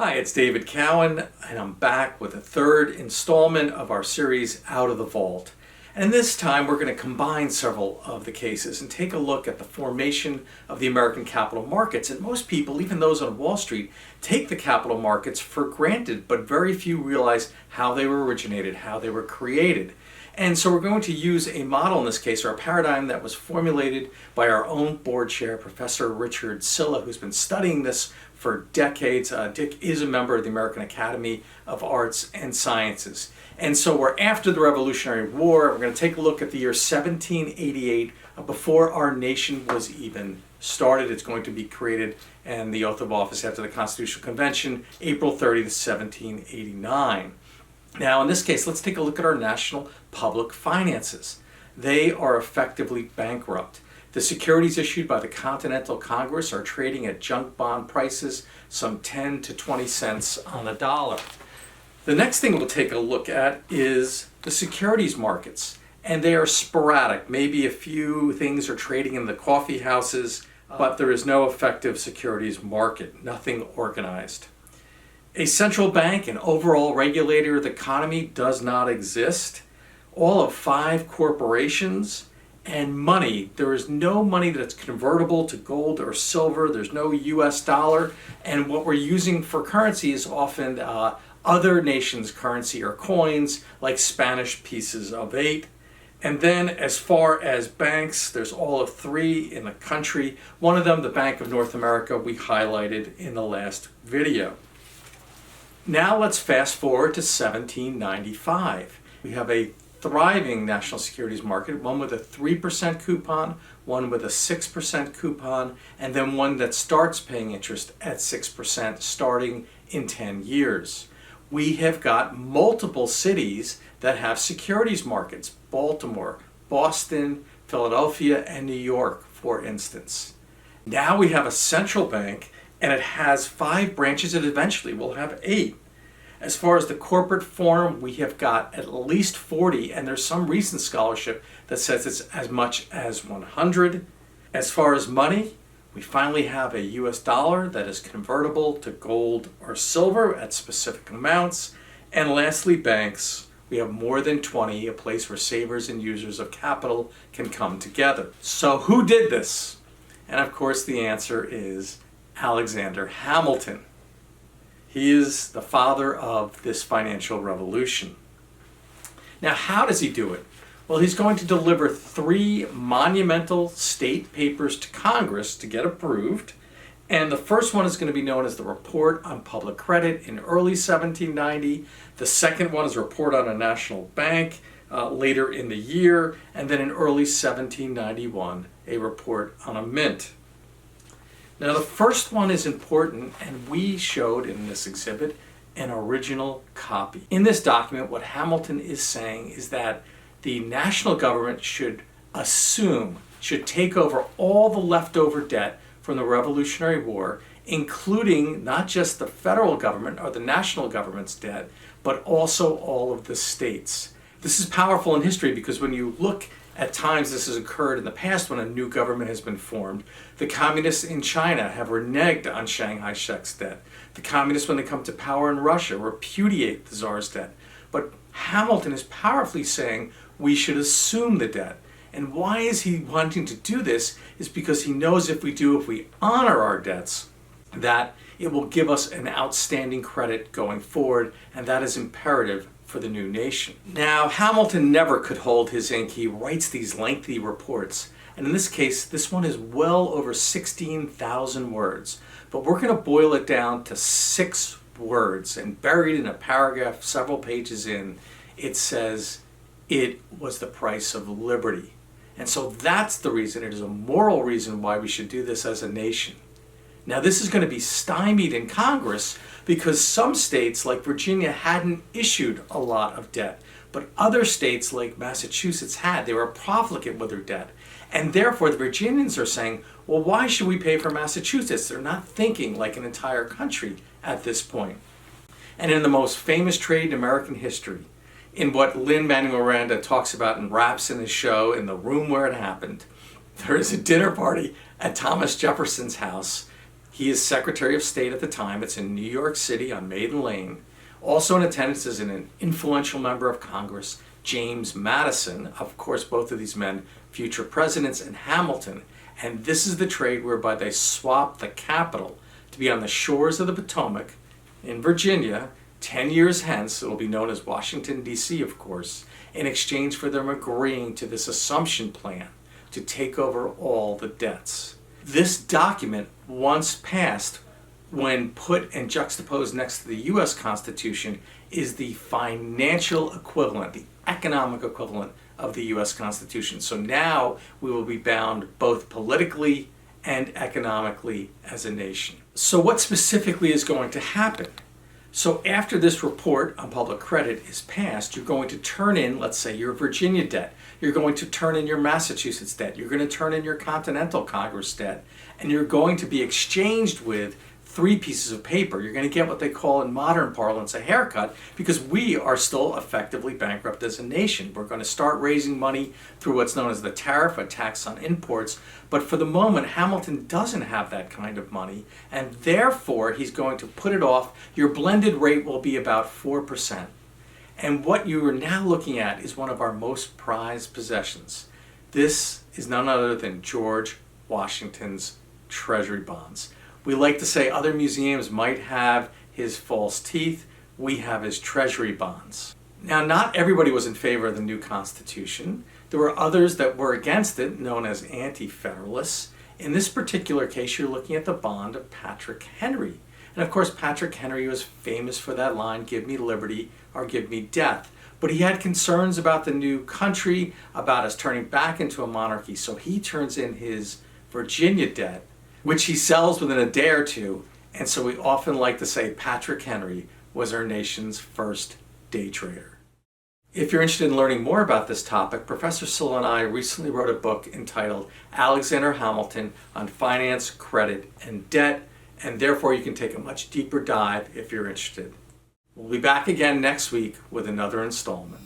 Hi, it's David Cowen, and I'm back with a third installment of our series, Out of the Vault. And this time we're going to combine several of the cases and take a look at the formation of the American capital markets. And most people, even those on Wall Street, take the capital markets for granted, but very few realize how they were originated, how they were created. And so we're going to use a model in this case, or a paradigm that was formulated by our own board chair, Professor Richard Sylla, who's been studying this for decades. Dick is a member of the American Academy of Arts and Sciences. And so we're after the Revolutionary War. We're going to take a look at the year 1788, before our nation was even started. It's going to be created, and the oath of office after the Constitutional Convention, April 30th, 1789. Now, in this case, let's take a look at our national public finances. They are effectively bankrupt. The securities issued by the Continental Congress are trading at junk bond prices, some 10 to 20 cents on the dollar. The next thing we'll take a look at is the securities markets, and they are sporadic. Maybe a few things are trading in the coffee houses, but there is no effective securities market, nothing organized. A central bank, an overall regulator of the economy, does not exist. All of 5 corporations, and money. There is no money that's convertible to gold or silver. There's no US dollar. And what we're using for currency is often other nations' currency or coins, like Spanish pieces of 8. And then as far as banks, there's all of 3 in the country. One of them, the Bank of North America, we highlighted in the last video. Now let's fast forward to 1795. We have a thriving national securities market, one with a 3% coupon, one with a 6% coupon, and then one that starts paying interest at 6% starting in 10 years. We have got multiple cities that have securities markets: Baltimore, Boston, Philadelphia, and New York, for instance. Now we have a central bank, and it has 5 branches, and eventually we'll have 8. As far as the corporate form, we have got at least 40, and there's some recent scholarship that says it's as much as 100. As far as money, we finally have a US dollar that is convertible to gold or silver at specific amounts. And lastly, banks. We have more than 20, a place where savers and users of capital can come together. So who did this? And of course the answer is Alexander Hamilton. He is the father of this financial revolution. Now, how does he do it? Well, he's going to deliver 3 monumental state papers to Congress to get approved. And the first one is going to be known as the Report on Public Credit in early 1790. The second one is a Report on a National Bank later in the year. And then in early 1791, a Report on a Mint. Now, the first one is important, and we showed in this exhibit an original copy. In this document, what Hamilton is saying is that the national government should take over all the leftover debt from the Revolutionary War, including not just the federal government or the national government's debt, but also all of the states. This is powerful in history because when you look at times this has occurred in the past when a new government has been formed. The communists in China have reneged on Shanghai Shek's debt. The communists, when they come to power in Russia, repudiate the Tsar's debt. But Hamilton is powerfully saying we should assume the debt. And why is he wanting to do this? Is because he knows if we honor our debts, that it will give us an outstanding credit going forward, and that is imperative for the new nation. Now, Hamilton never could hold his ink. He writes these lengthy reports. And in this case, this one is well over 16,000 words. But we're going to boil it down to 6 words. And buried in a paragraph several pages in, it says, "It was the price of liberty." And so that's the reason. It is a moral reason why we should do this as a nation. Now, this is going to be stymied in Congress because some states like Virginia hadn't issued a lot of debt, but other states like Massachusetts had. They were profligate with their debt. And therefore, the Virginians are saying, well, why should we pay for Massachusetts? They're not thinking like an entire country at this point. And in the most famous trade in American history, in what Lin-Manuel Miranda talks about and raps in his show, In the Room Where It Happened, there is a dinner party at Thomas Jefferson's house He is Secretary of State at the time. It's in New York City on Maiden Lane. Also in attendance is an influential member of Congress, James Madison. Of course, both of these men, future presidents, and Hamilton. And this is the trade whereby they swapped the capital to be on the shores of the Potomac in Virginia. 10 years hence, it'll be known as Washington, D.C., of course, in exchange for them agreeing to this assumption plan to take over all the debts. This document, once passed, when put and juxtaposed next to the U.S. Constitution, is the financial equivalent, the economic equivalent of the U.S. Constitution. So now we will be bound both politically and economically as a nation. So what specifically is going to happen? So after this report on public credit is passed, you're going to turn in, let's say, your Virginia debt. You're going to turn in your Massachusetts debt. You're going to turn in your Continental Congress debt. And you're going to be exchanged with 3 pieces of paper. You're going to get what they call in modern parlance a haircut, because we are still effectively bankrupt as a nation. We're going to start raising money through what's known as the tariff, a tax on imports. But for the moment, Hamilton doesn't have that kind of money, and therefore he's going to put it off. Your blended rate will be about 4%. And what you are now looking at is one of our most prized possessions. This is none other than George Washington's Treasury bonds. We like to say other museums might have his false teeth. We have his Treasury bonds. Now, not everybody was in favor of the new Constitution. There were others that were against it, known as anti-federalists. In this particular case, you're looking at the bond of Patrick Henry. And of course, Patrick Henry was famous for that line, "Give me liberty or give me death." But he had concerns about the new country, about us turning back into a monarchy. So he turns in his Virginia debt, which he sells within a day or two. And so we often like to say Patrick Henry was our nation's first day trader. If you're interested in learning more about this topic, Professor Sylla and I recently wrote a book entitled Alexander Hamilton on Finance, Credit, and Debt, and therefore you can take a much deeper dive if you're interested. We'll be back again next week with another installment.